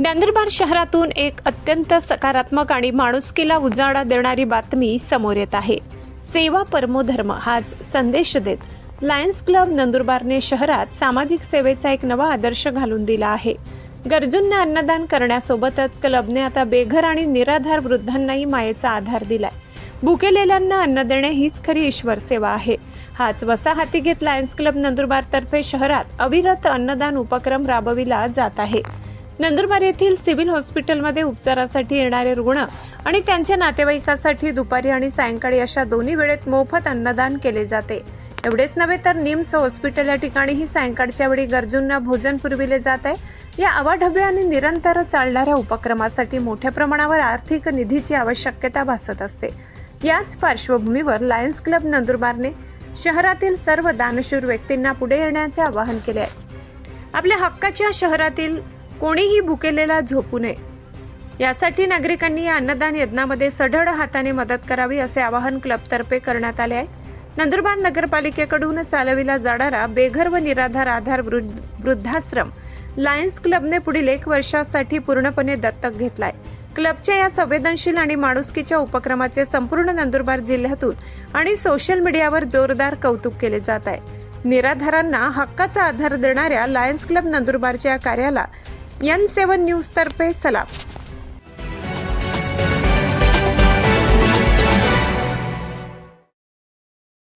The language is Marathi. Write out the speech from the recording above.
नंदुरबार शहरातून एक अत्यंत सकारात्मक आणि माणुसकीला उजाळा देणारी बातमी समोर येत आहे। सेवा परमो धर्म हाच संदेश देत लायन्स क्लब नंदुरबारने शहरात सामाजिक सेवेचा एक नवा आदर्श घालून दिला आहे। गरजूंना अन्नदान करण्यासोबतच क्लबने आता बेघर आणि निराधार वृद्धांनाही मायेचा आधार दिलाय। भुकेलेल्यांना अन्न देणे हीच खरी ईश्वर सेवा आहे। हाच वसा हाती घेत लायन्स क्लब नंदुरबार तर्फे शहरात अविरत अन्नदान उपक्रम राबविला जात आहे। नंदुरबार येथील सिव्हिल हॉस्पिटलमध्ये उपचारासाठी येणारे रुग्ण आणि त्यांच्या नातेवाईकांसाठी दुपारी आणि सायंकाळी अशा दोन्ही वेळेत मोफत अन्नदान केले जाते। एवढेच नव्हे तर निम्स हॉस्पिटल या ठिकाणीही सायंकाळच्या वेळी गरजूंना भोजन पुरविले जात आहे। या अवाढव्य आणि निरंतर चालणाऱ्या उपक्रमासाठी मोठ्या प्रमाणावर आर्थिक निधीची आवश्यकता भासत असते। याच पार्श्वभूमीवर लायन्स क्लब नंदुरबारने शहरातील सर्व दानशूर व्यक्तींना पुढे येण्याचे आवाहन केले आहे। आपल्या हक्काच्या शहरातील कोणीही भुकेलेला झोपू नये यासाठी नागरिकांनी या अन्नदान यज्ञामध्ये सढळ हाताने मदत करावी असे आवाहन क्लबतर्फे करण्यात आले आहे। नंदुरबार नगरपालिकेकडून चालविला जाणारा बेघर व निराधार आधार वृद्धाश्रम लायन्स क्लबने पुढील 1 वर्षासाठी पूर्णपणे दत्तक घेतलाय। क्लबच्या या संवेदनशील आणि माणुसकीच्या उपक्रमाचे संपूर्ण नंदुरबार जिल्ह्यातून आणि सोशल मीडियावर जोरदार कौतुक केले जात आहे। निराधारांना हक्काचा आधार देणाऱ्या लायन्स क्लब नंदुरबारच्या कार्याला N7 न्यूज तर्फे सलाम।